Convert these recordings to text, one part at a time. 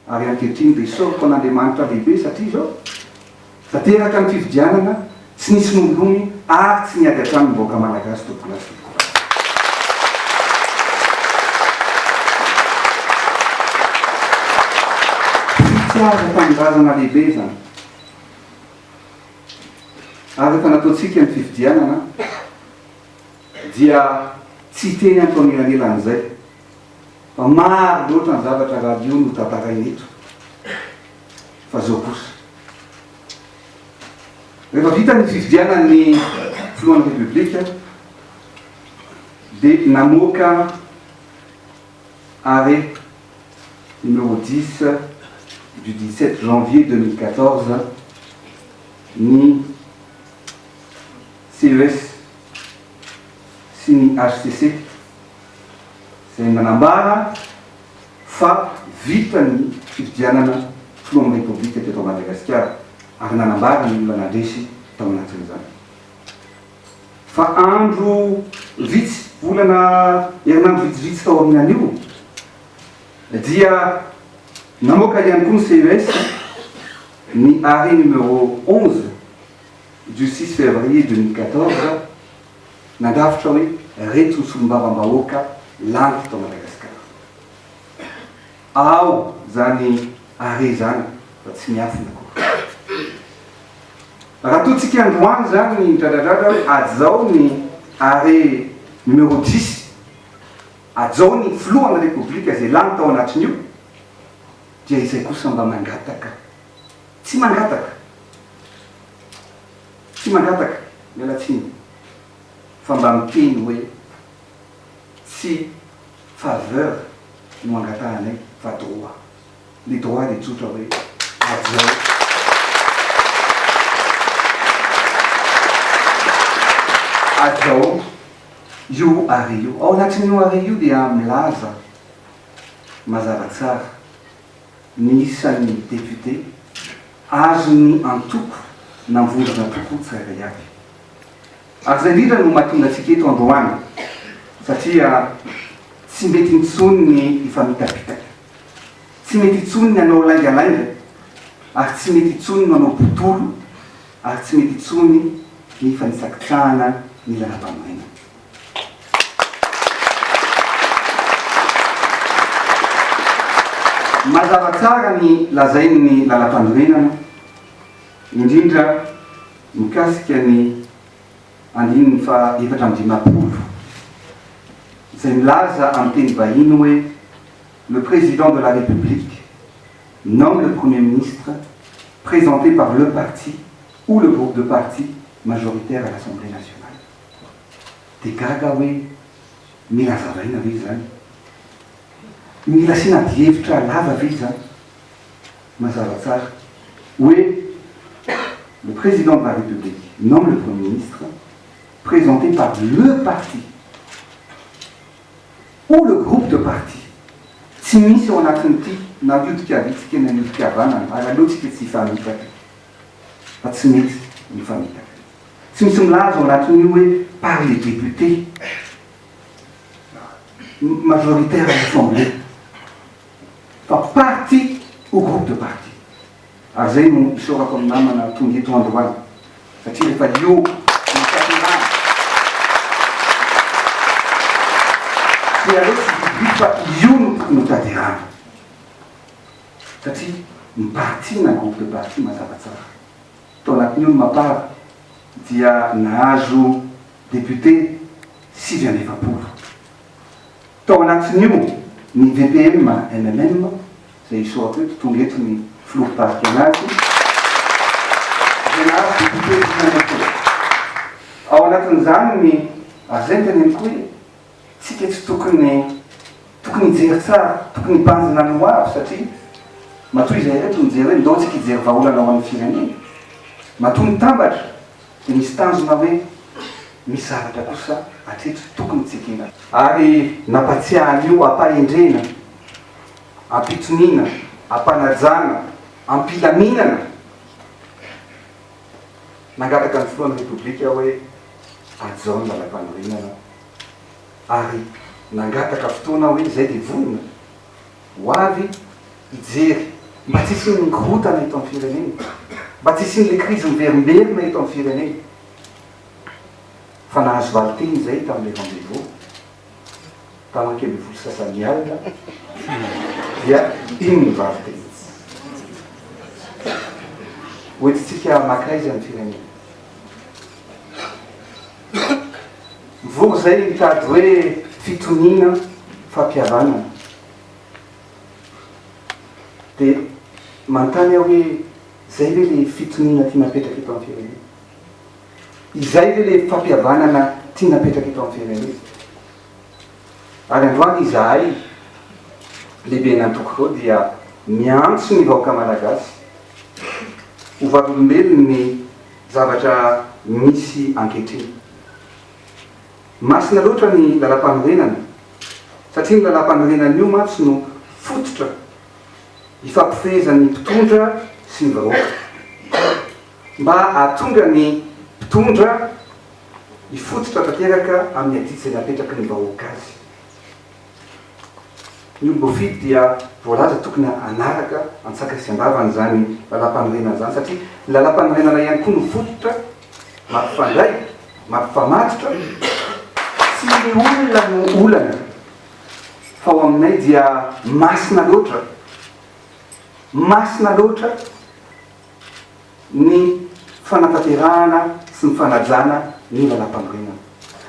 ary ankehitriny dia isoroko an'Andriamanitra lehibe satria zao tanteraka ny fifidianana tsy nisy nombolony ary tsy niady hatrany mboka malagasy tokolasy tokoa. Fitiava tanindrazana lehibe zany. Ary rehefa nataontsika ny fifidianana dia tsy teny antoaniran'elan'izay fa maro loatra ny zavatra radio no tantarainy eto fa zao kosa rehefa vita ny fifidianany filohan'ny République dia namoaka arrêt numéro 10 du 17 janvier 2014 ny CES sy ny HCC izay manambara fa vita ny fifidianana filohan'ny République teto Madagasikara ary nanambara ny olona nandresy tao anatin'izany fa andro vitsy volana herinandro vitsivitsy tao amin'ny anio dia namoaka ihany koa ny CES ny arrêt numéro 11 du 6 février 2014 nandafitra hoe reto ny solombavam-bahoaka lany tao Madagasikara. Ao zany arrêt zany fa tsy miafina koa. Raha totsika androany zany ny dradradratra hoe ajao ny arrêt numéro 10 ajao ny filohan'ny République izay lany tao anatin'io dia izay kosa mba mangataka tsy mangataka mialatsiny fa mba miteny hoe tsy faveur no angatahanay fa droit. Le droit dia tsotra hoe ajao io arrêt io. Ao anatin'io arrêt io dia milaza mazava tsara ny isan'ny député azony antoko namvondrona toko tsirairay avy. Ary zay indrindra no mahatonga antsika eto androany satria tsy mety intsony ny ifamitapitaka, tsy mety intsony ny anao laingalainga, ary tsy mety intsony no anao botolo, ary tsy mety intsony ny fanisakitsahana ny lalam-pamohaina. Mazava tsara ny lazainy ny lalam-panorenana indrindra mikasika ny andininy fa 750 izay milaza amin'ny teny vahiny hoe le président de la République nomme le premier ministre présenté par le parti ou le groupe de parti majoritaire à l'Assemblée nationale. Dia gaga hoe mila zavaina ve zany? Mila sina dihevitra lava ve zany? Mazava tsara hoe le président de la République nomme le premier ministre présenté par le parti ou le groupe de parti. Tsy misy ao anatin'ity na iodika avitsika na iodika avanana ary aleotsika tsy hifamitaka fa tsy mety mifamitaka. Tsy misy milaza ao anatin'io hoe par les députés majoritaire à l'Assemblée fa parti ou groupe de parti. Ary zay no isorako amin'ny namana tonga eto androany satria rehefa io nitaterana dia aleotsy bibiky fa io no tokony hitaterana satria ny parti na groupe de parti mazava tsara tao anatin'io ny mapara dia nahazo député 6,9. Tao anatin'io ny VPM, MMM zay isorako eto tonga eto ny filoha-party anazy dia nahazo député 19. Ao anatin'izany ny azay teneny koa hoe tsika tsy tokony hijery tsara, tokony hibanjina no avy satria matoa izay reto mijery hoe ndao tsika hijery vahaolana ao amin'ny firenena. Matoa mitambatra dia misy tanjona hoe misy zavatra kosa atreto tokony tsikina. Ary nampatsiahana io ampahendrena, ampitsonina, ampanajana, ampilaminana nangataka ny filohan'ny République hoe ajao ny lalam-panorenana ary nangataka fotoana hoe zay dia vonona ho avy hijery mba tsy isin'ny grotana eto amin'ny firenena, mba tsy isin'le krizy miverimberina eto amin'ny firenena. Fa nahazo valiteny zay tamin'le rendez-vous tamin'ny 20 alina dia iny ny valiteny oetitsika makaizy amin'ny firenena. Mivory zay mitady hoe fitonina fampihavanana dia manontany aho hoe zay ve le fitonina tia napetraka eto amin'ny firenena, izay ve le fampihavanana tia napetraka eto amin'ny firenena. Ary androany izahay lehibe nantokoko dia miantso ny vahoaka malagasy ho vavyolombelony ny zavatra misy ankehitriny. Masina loatra ny lalam-panorenana satria ny lalam-panorenana io mantsy no fototra ifampifehezan'ny mpitondra sy ny vahoaka mba ahatonga ny mpitondra ifototra tanteraka amin'ny adity izay napetraka ny vahoaka azy. Ny olombofity dia voalaza tokony anaraka antsaka sy andavany zany lalam-panorenana zany satria lalam-panorenana ihany koa no fototra mampifandray mampifamatotra tsy ny olona no olana fa ao aminay dia masina loatra ny fanatanterahana sy ny fanajana ny lalam-panorenana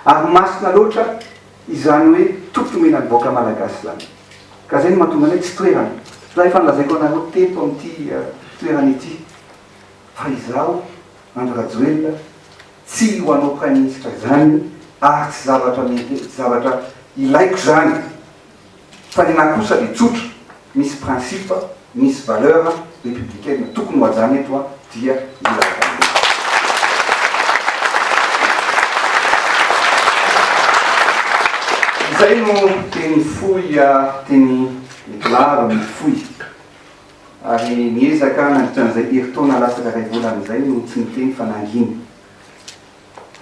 ary masina loatra izany hoe tompomena ny vahoaka malagasy zany. Ka zay no mahatonga anay tsy toerana za efa nilazaiko anareo teto amin'ity toerana ity fa izaho Andro Rajoelina tsy ho anao praiminisitra zany ary tsy zavatra mety zavatra ilaiko zany fa ny nahy kosa dia tsotra misy principe misy valeur républicaine tokony ho ajany eto a dia ilaiko. Zay no teny foy teny klaro ny foy ary niezaka nandritran'izay heritaona lasaka ray volan'izay no tsy miteny fa nanginy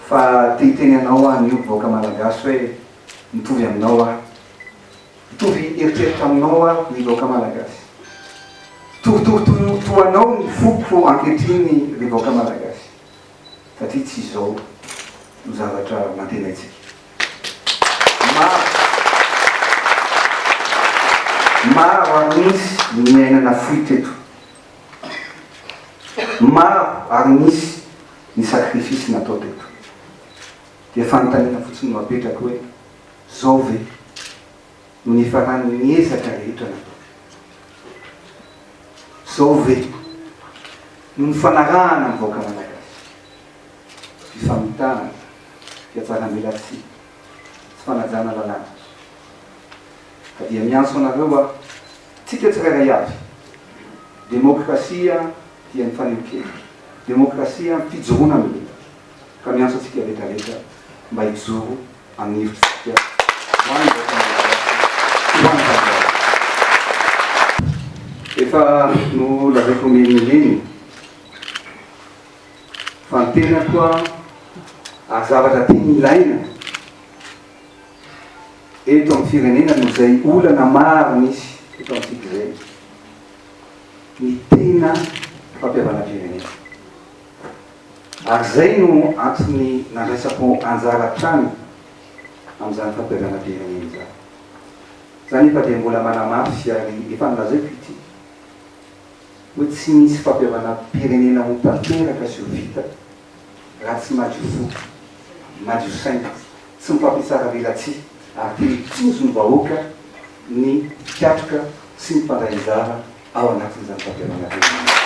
fa tehiteny anao a nio vahoaka malagasy hoe mitovy aminao a mitovy eritreritra aminao a ny vahoaka malagasy toanao ny foko ankehitriny ny vahoaka malagasy satria tsy izao no zavatra mantenaitsika. Maro ary misy ny ainana foy teto, maro ary misy ny sakrifisy natao teto dia fanontaniana fotsiny no apetraka hoe zao ve no ny farany niezaka rehetra natao, zao ve no ny fanarahana ny vahoaka malagasy, fifamitana, fiatsaram-belatsihy, tsy fanajana lalàna. Ka dia miantso anareo a tsika tsirairay avy demokrasia dia ny fanehonkevitra, demokrasia fijoroana amin'ny ka miantso atsika rehetrarehetra mba hijoro amin'ny hevitritsika efa no lazaiko menileny fa ny tena koa ary zavatra teny ilaina eto amin'ny firenena no zay olana maro misy eto amintsika zay ny tena fampihavana firenena ary zay no antony nandraisako anjara trany amin'izany fampihavana firenena zany. Zany efa dia mbola manamafy ary efa nilazaiko ity hoe tsy misy fampihavana firenena ho tanteraka sy ho vita raha tsy madio fo, madio saina, tsy mifampisara velatsihy ary tehitinjo ny vahoaka ny piatroka sy ny mpanday anjara ao anatin'izany fampihavana firenena.